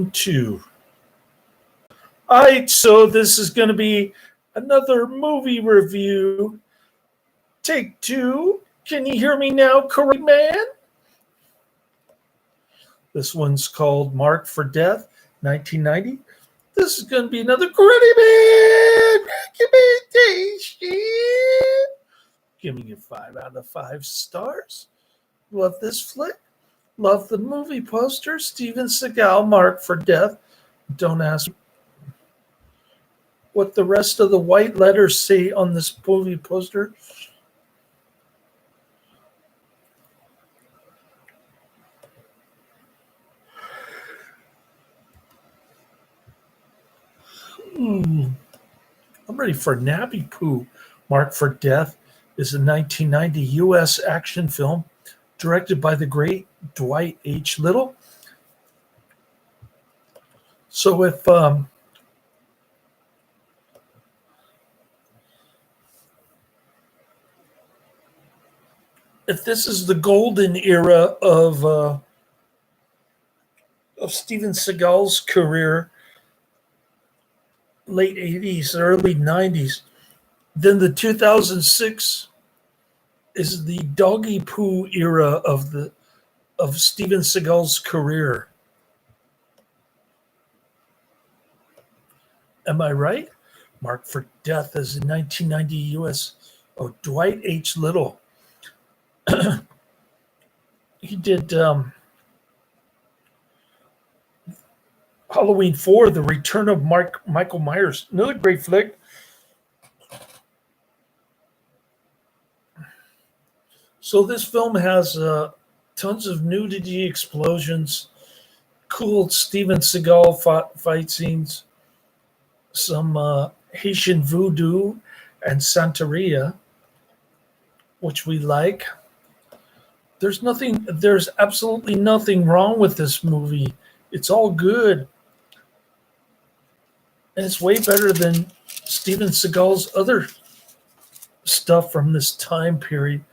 Round two. All right, so this is going to be another movie review. Take two. Can you hear me now, Corey Man? This one's called Marked for Death, 1990. This is going to be another Corey Man recommendation. Giving it 5 out of 5 stars. Love this flick. Love the movie poster. Steven Seagal, Marked for Death. Don't ask what the rest of the white letters say on this movie poster. I'm ready for a nappy poo. Marked for Death is a 1990 U.S. action film directed by the great Dwight H. Little. So if this is the golden era of Steven Seagal's career, late 80s, early 90s, then the 2006 is the doggy poo era of Steven Seagal's career. Am I right? Marked for Death is a 1990 U.S. Dwight H. Little. He did Halloween 4, The Return of Michael Myers. Another great flick. So this film has tons of nudity, explosions, cool Steven Seagal fight scenes, some Haitian voodoo and Santeria, which we like. There's absolutely nothing wrong with this movie. It's all good. And it's way better than Steven Seagal's other stuff from this time period.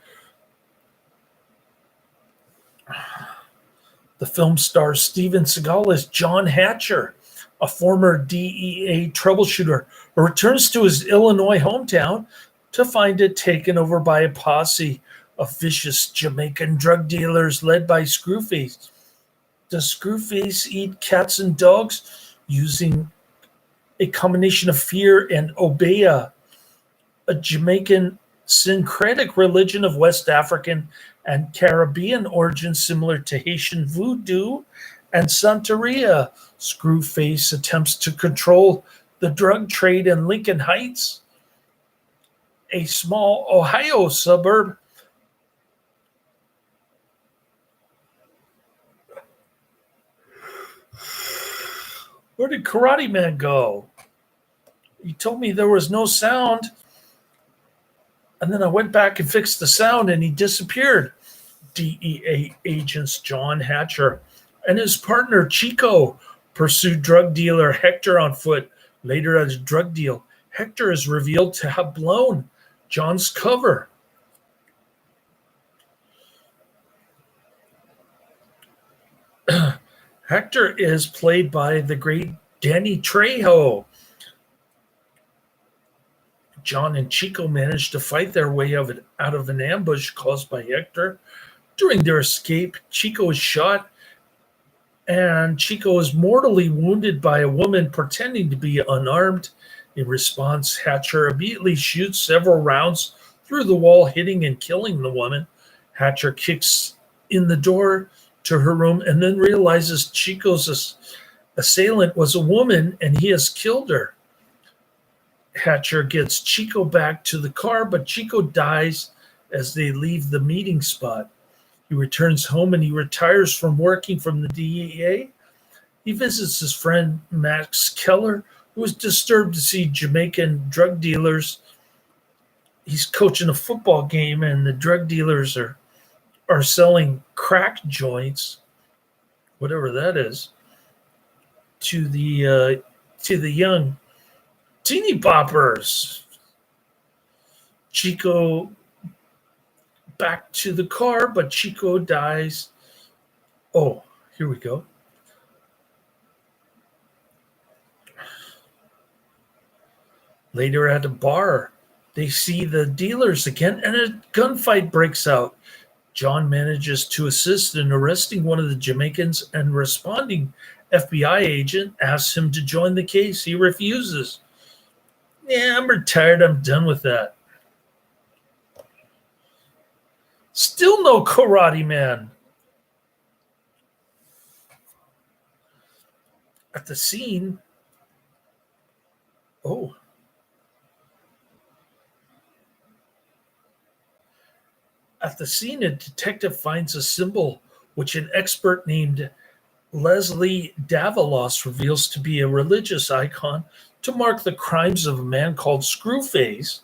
The film stars Steven Seagal as John Hatcher, a former DEA troubleshooter who returns to his Illinois hometown to find it taken over by a posse of vicious Jamaican drug dealers led by Screwface. Does Screwface eat cats and dogs using a combination of fear and obeah, a Jamaican syncretic religion of West African and Caribbean origin similar to Haitian voodoo and Santeria? Screwface attempts to control the drug trade in Lincoln Heights, a small Ohio suburb. Where did Karate Man go? He told me there was no sound. And then I went back and fixed the sound and he disappeared. DEA agents John Hatcher and his partner Chico pursued drug dealer Hector on foot. Later at a drug deal, Hector is revealed to have blown John's cover. Hector is played by the great Danny Trejo. John and Chico manage to fight their way out of an ambush caused by Hector. During their escape, Chico is shot, and Chico is mortally wounded by a woman pretending to be unarmed. In response, Hatcher immediately shoots several rounds through the wall, hitting and killing the woman. Hatcher kicks in the door to her room and then realizes Chico's assailant was a woman and he has killed her. Hatcher gets Chico back to the car, but Chico dies as they leave the meeting spot. He returns home and he retires from working from the DEA. He visits his friend Max Keller, who is disturbed to see Jamaican drug dealers. He's coaching a football game and the drug dealers are selling crack joints, whatever that is, to the young teeny boppers. Chico back to the car, but Chico dies. Oh, here we go. Later at a bar, they see the dealers again and a gunfight breaks out. John manages to assist in arresting one of the Jamaicans, and responding FBI agent asks him to join the case. He refuses. Yeah, I'm retired. I'm done with that. Still no Karate Man. At the scene, oh, at the scene, a detective finds a symbol which an expert named Leslie Davalos reveals to be a religious icon to mark the crimes of a man called Screwface.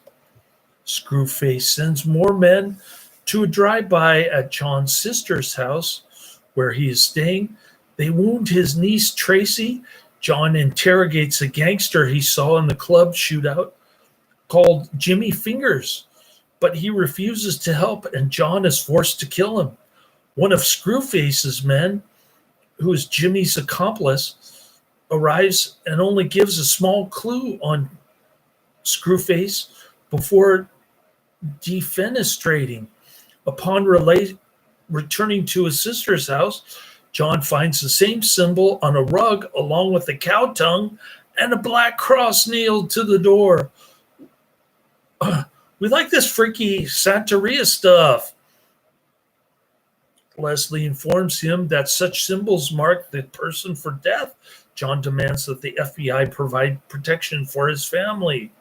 Screwface sends more men to a drive-by at John's sister's house where he is staying. They wound his niece Tracy. John interrogates a gangster he saw in the club shootout called Jimmy Fingers, but he refuses to help and John is forced to kill him. One of Screwface's men, who is Jimmy's accomplice, arrives and only gives a small clue on Screwface before defenestrating. Upon returning to his sister's house, John finds the same symbol on a rug along with a cow tongue and a black cross nailed to the door. We like this freaky Santeria stuff. Leslie informs him that such symbols mark the person for death. John demands that the FBI provide protection for his family.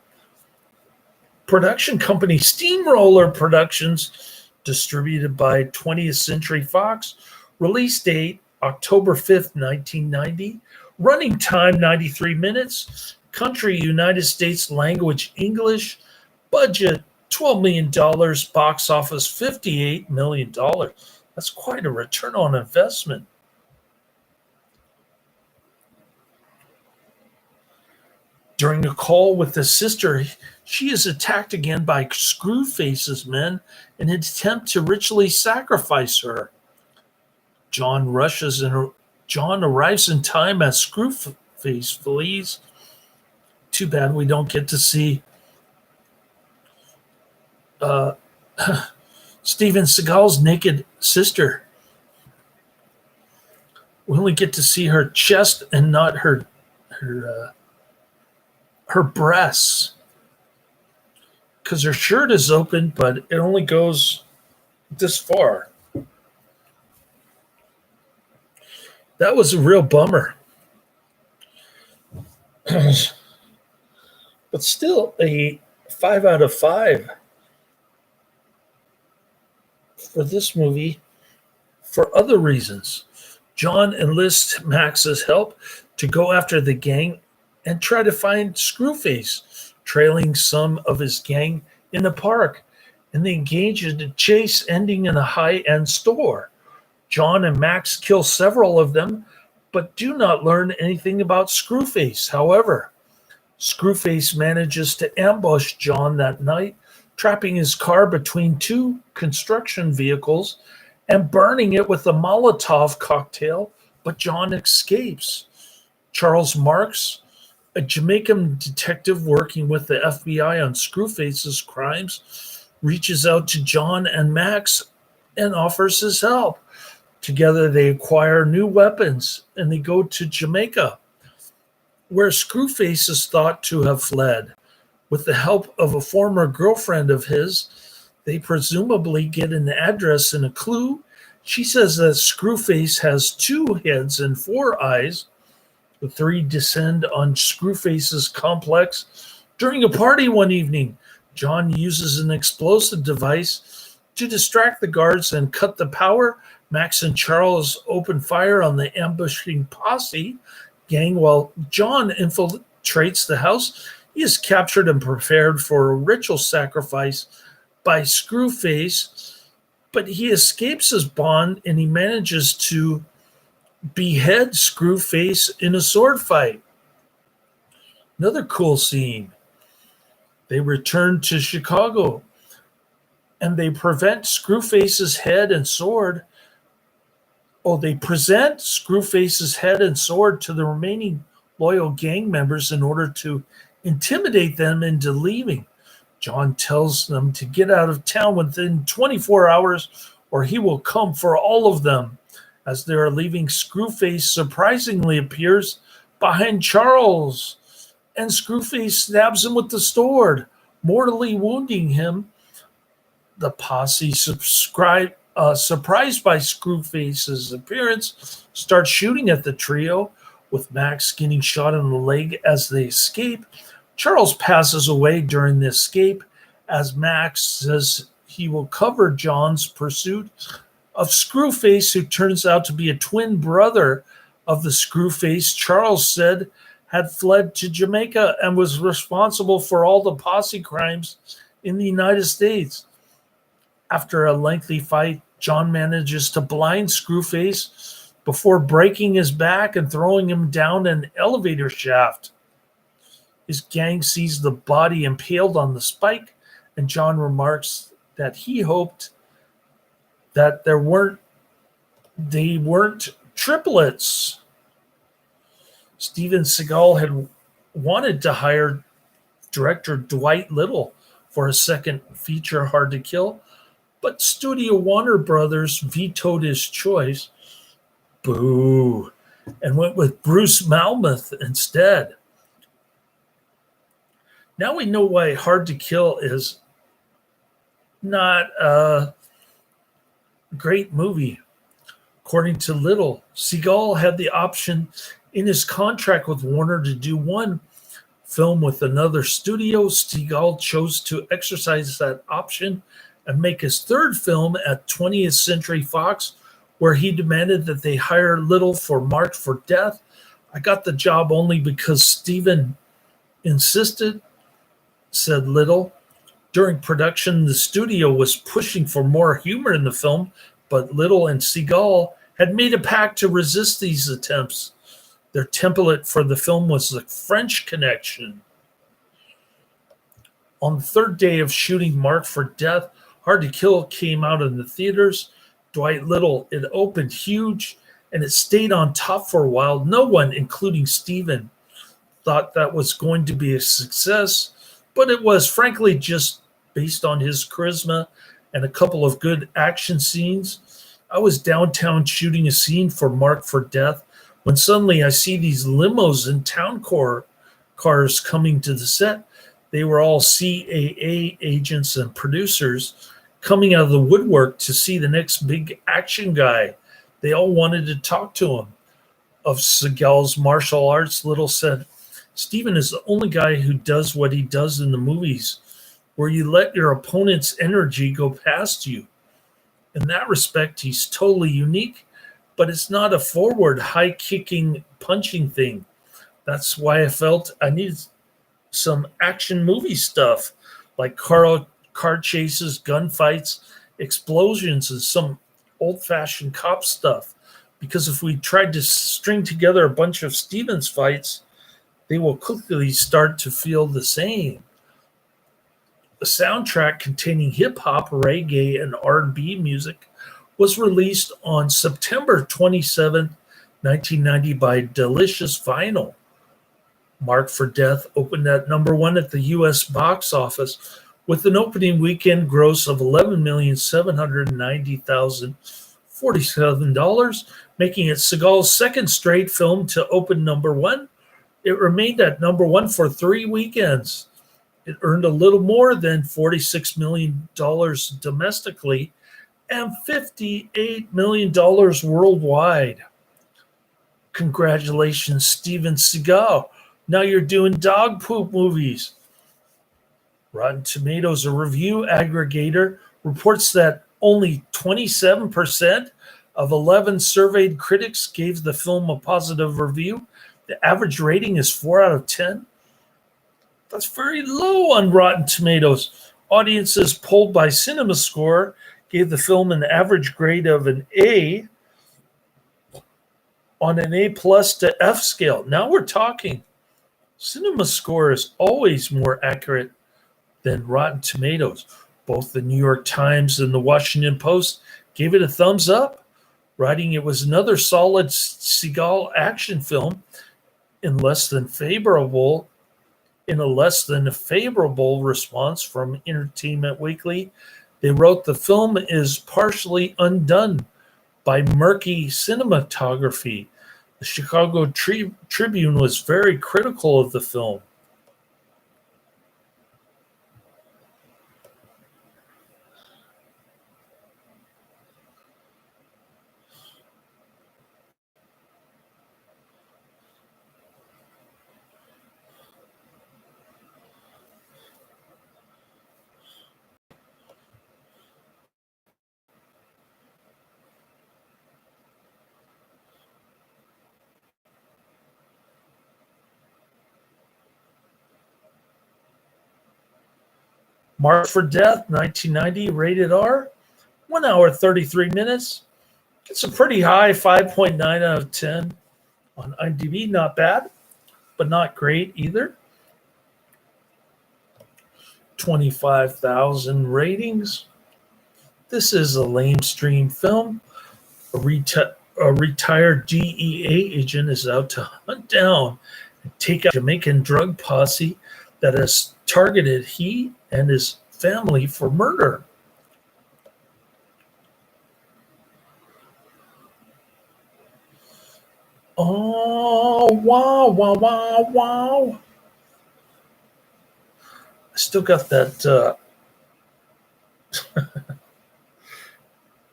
Production company Steamroller Productions, distributed by 20th Century Fox. Release date October 5th, 1990. Running time 93 minutes. Country United States, language English. Budget $12 million. Box office $58 million. That's quite a return on investment. During a call with the sister, she is attacked again by Screwface's men in an attempt to ritually sacrifice her. John arrives in time as Screwface flees. Too bad we don't get to see Steven Seagal's naked sister. We only get to see her chest and not her breasts, because her shirt is open, but it only goes this far. That was a real bummer. But still a 5 out of 5 for this movie for other reasons. John enlists Max's help to go after the gang and try to find Screwface, trailing some of his gang in a park, and they engage in a chase ending in a high-end store. John and Max kill several of them, but do not learn anything about Screwface. However, Screwface manages to ambush John that night, trapping his car between two construction vehicles and burning it with a Molotov cocktail, but John escapes. Charles Marks, a Jamaican detective working with the FBI on Screwface's crimes, reaches out to John and Max and offers his help. Together they acquire new weapons and they go to Jamaica, where Screwface is thought to have fled. With the help of a former girlfriend of his, they presumably get an address and a clue. She says that Screwface has 2 heads and 4 eyes. The 3 descend on Screwface's complex during a party one evening. John uses an explosive device to distract the guards and cut the power. Max and Charles open fire on the ambushing posse gang while John infiltrates the house. He is captured and prepared for a ritual sacrifice by Screwface, but he escapes his bond and he manages to behead Screwface in a sword fight. Another cool scene. They return to Chicago and they prevent Screwface's head and sword. They present Screwface's head and sword to the remaining loyal gang members in order to intimidate them into leaving. John tells them to get out of town within 24 hours or he will come for all of them. As they are leaving, Screwface surprisingly appears behind Charles, and Screwface stabs him with the sword, mortally wounding him. The posse, surprised by Screwface's appearance, starts shooting at the trio, with Max getting shot in the leg as they escape. Charles passes away during the escape as Max says he will cover John's pursuit of Screwface, who turns out to be a twin brother of the Screwface Charles said had fled to Jamaica and was responsible for all the posse crimes in the United States. After a lengthy fight, John manages to blind Screwface before breaking his back and throwing him down an elevator shaft. His gang sees the body impaled on the spike, and John remarks that he hoped that they weren't triplets. Steven Seagal had wanted to hire director Dwight Little for a second feature, Hard to Kill, but Studio Warner Brothers vetoed his choice. Boo. And went with Bruce Malmuth instead. Now we know why Hard to Kill is not a great movie. According to Little, Seagal had the option in his contract with Warner to do one film with another studio. Seagal chose to exercise that option and make his third film at 20th Century Fox, where he demanded that they hire Little for Marked for Death. I got the job only because Steven insisted, said Little. During production, the studio was pushing for more humor in the film, but Little and Seagal had made a pact to resist these attempts. Their template for the film was The French Connection. On the third day of shooting Marked for Death, Hard to Kill came out in the theaters. Dwight Little, it opened huge, and it stayed on top for a while. No one, including Steven, thought that was going to be a success, but it was, frankly, just based on his charisma and a couple of good action scenes. I was downtown shooting a scene for Marked for Death when suddenly I see these limos and town cars coming to the set. They were all CAA agents and producers coming out of the woodwork to see the next big action guy. They all wanted to talk to him. Of Seagal's martial arts, Little said, Steven is the only guy who does what he does in the movies, where you let your opponent's energy go past you. In that respect, he's totally unique, but it's not a forward, high-kicking, punching thing. That's why I felt I needed some action movie stuff, like car chases, gunfights, explosions, and some old-fashioned cop stuff. Because if we tried to string together a bunch of Stevens fights, they will quickly start to feel the same. The soundtrack containing hip-hop, reggae, and R&B music was released on September 27, 1990 by Delicious Vinyl. Marked for Death opened at number one at the U.S. box office with an opening weekend gross of $11,790,047, making it Seagal's second straight film to open number one. It remained at number one for 3 weekends. It earned a little more than $46 million domestically and $58 million worldwide. Congratulations, Steven Seagal. Now you're doing dog poop movies. Rotten Tomatoes, a review aggregator, reports that only 27% of 11 surveyed critics gave the film a positive review. The average rating is 4 out of 10. That's very low on Rotten Tomatoes. Audiences polled by CinemaScore gave the film an average grade of an A on an A+ to F scale. Now we're talking. CinemaScore is always more accurate than Rotten Tomatoes. Both the New York Times and the Washington Post gave it a thumbs up, writing it was another solid Seagal action film in less than favorable In a less than favorable response from Entertainment Weekly, they wrote the film is partially undone by murky cinematography. The Chicago Tribune was very critical of the film. Marked for Death, 1990, rated R, 1 hour 33 minutes. It's a pretty high 5.9 out of 10 on IMDb. Not bad, but not great either. 25,000 ratings. This is a lamestream film. A retired DEA agent is out to hunt down and take out a Jamaican drug posse that has targeted he and his family for murder. Oh, wow, wow, wow, wow. I still got that.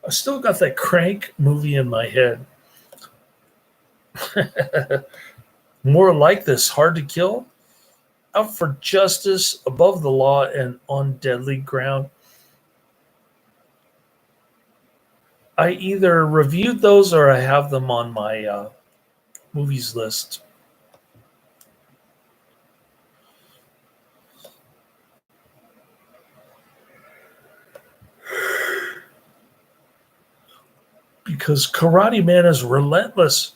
I still got that Crank movie in my head. More like this, Hard to Kill, Out for Justice, Above the Law, and On Deadly Ground. I either reviewed those or I have them on my movies list. Because Karate Man is relentless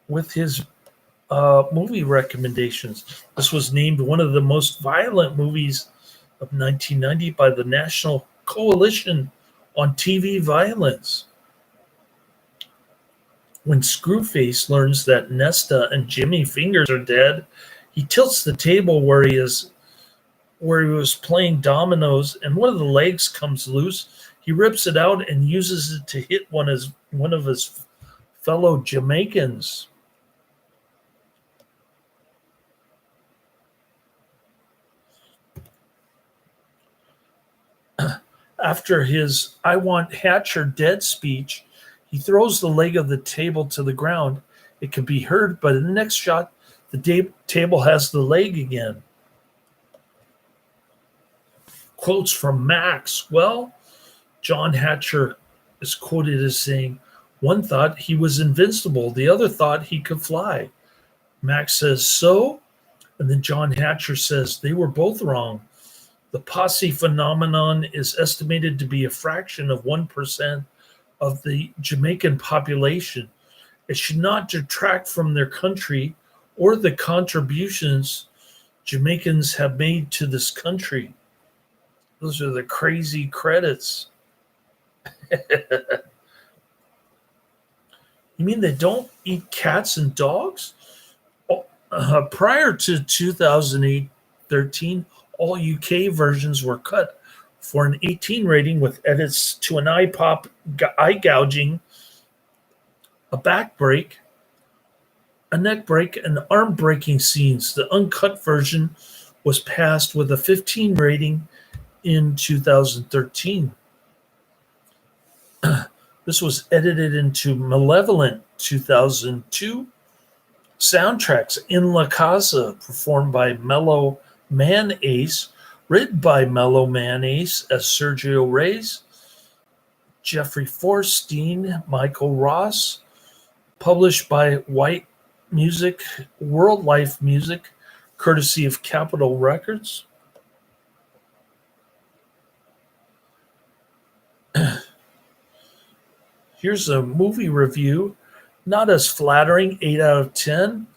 with his movie recommendations. This was named one of the most violent movies of 1990 by the National Coalition on TV Violence. When Screwface learns that Nesta and Jimmy Fingers are dead, he tilts the table where he was playing dominoes, and one of the legs comes loose. He rips it out and uses it to hit one of his fellow Jamaicans. After his "I want Hatcher dead" speech, he throws the leg of the table to the ground. It can be heard, but in the next shot, the table has the leg again. Quotes from Max. Well, John Hatcher is quoted as saying, "One thought he was invincible, the other thought he could fly." Max says, "So?" And then John Hatcher says, "They were both wrong. The posse phenomenon is estimated to be a fraction of 1% of the Jamaican population. It should not detract from their country or the contributions Jamaicans have made to this country." Those are the crazy credits. You mean they don't eat cats and dogs? Prior to 2013, all UK versions were cut for an 18 rating with edits to an eye gouging, a back break, a neck break, and arm breaking scenes. The uncut version was passed with a 15 rating in 2013. This was edited into Malevolent 2002. Soundtracks: In La Casa, performed by Mellow Man Ace, written by Mellow Man Ace as Sergio Reyes, Jeffrey Forstein, Michael Ross, published by White Music, World Life Music, courtesy of Capitol Records. Here's a movie review, not as flattering, 8 out of 10,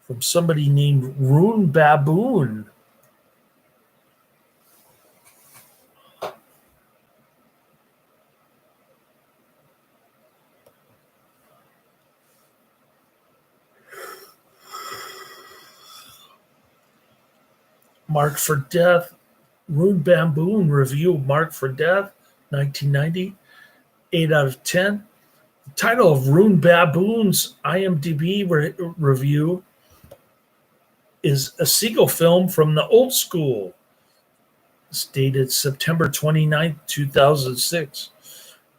from somebody named Rune Baboon. Marked for Death, Rune Bamboon review, Marked for Death, 1990, 8 out of 10. The title of Rune Baboon's IMDb review is a Seagal film from the old school. It's dated September 29th, 2006.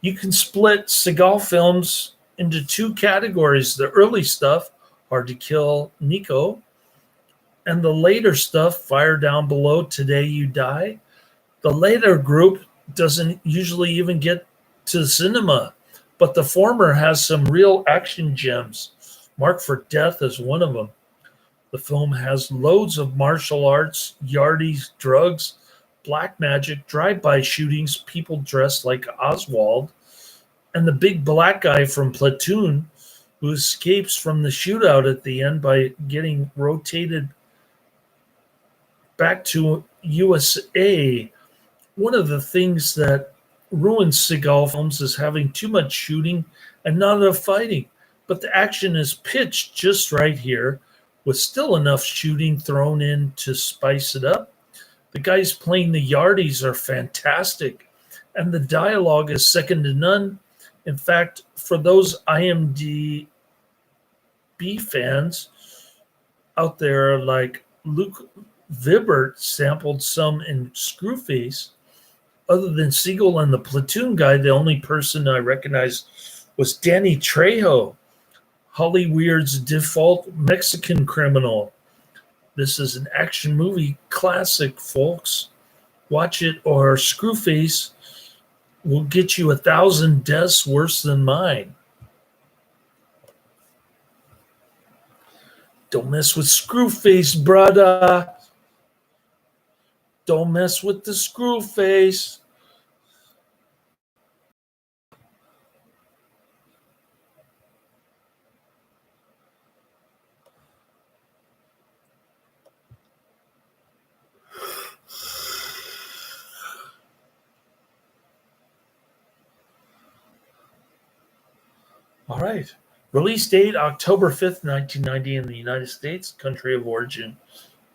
You can split Seagal films into two categories: the early stuff, Hard to Kill, Nico, and the later stuff, Fire Down Below, Today You Die. The later group doesn't usually even get to the cinema, but the former has some real action gems. Marked for Death is one of them. The film has loads of martial arts, yardies, drugs, black magic, drive-by shootings, people dressed like Oswald, and the big black guy from Platoon who escapes from the shootout at the end by getting rotated back to USA. One of the things that ruins Seagal films is having too much shooting and not enough fighting, but the action is pitched just right here with still enough shooting thrown in to spice it up. The guys playing the yardies are fantastic, and the dialogue is second to none. In fact, for those IMDb fans out there, like Luke Vibert sampled some in Screwface. Other than Seagal and the Platoon guy, the only person I recognized was Danny Trejo, Hollywood's default Mexican criminal. This is an action movie classic, folks. Watch it, or Screwface will get you 1,000 deaths worse than mine. Don't mess with Screwface, brother. Don't mess with the Screwface. All right. Release date October 5th, 1990 in the United States. Country of origin,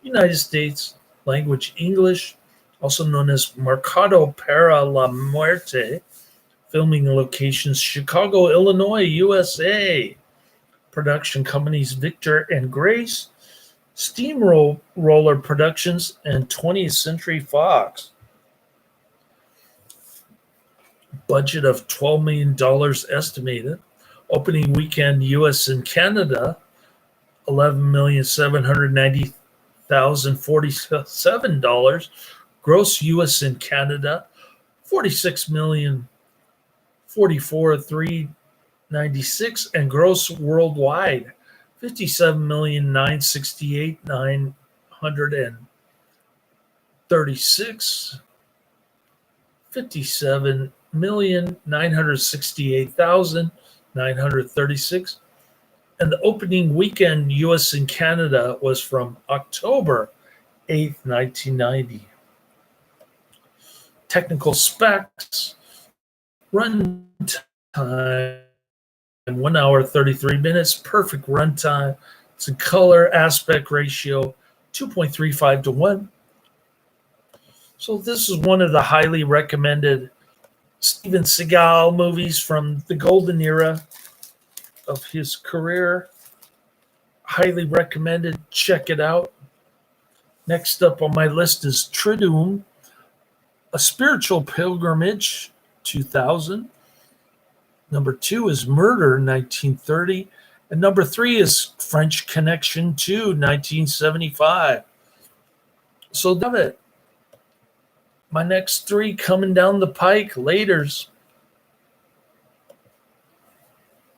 United States. Language English. Also known as Mercado para la Muerte. Filming locations Chicago, Illinois, USA. Production companies Victor and Grace, Steamroller Productions, and 20th Century Fox. Budget of $12 million estimated. Opening weekend US and Canada, $11,790,047. Gross US and Canada, $46,044,396, and gross worldwide, $57,968,936, $57,968,936, and the opening weekend US and Canada was from October 8th, 1990. Technical specs: run time 1 hour 33 minutes, perfect runtime. It's a color aspect ratio 2.35 to 1. So this is one of the highly recommended Steven Seagal movies from the golden era of his career. Highly recommended. Check it out. Next up on my list is Trejo, A Spiritual Pilgrimage, 2000. Number 2 is Murder, 1930. And number 3 is French Connection 2, 1975. So that's it. My next 3 coming down the pike. Laters.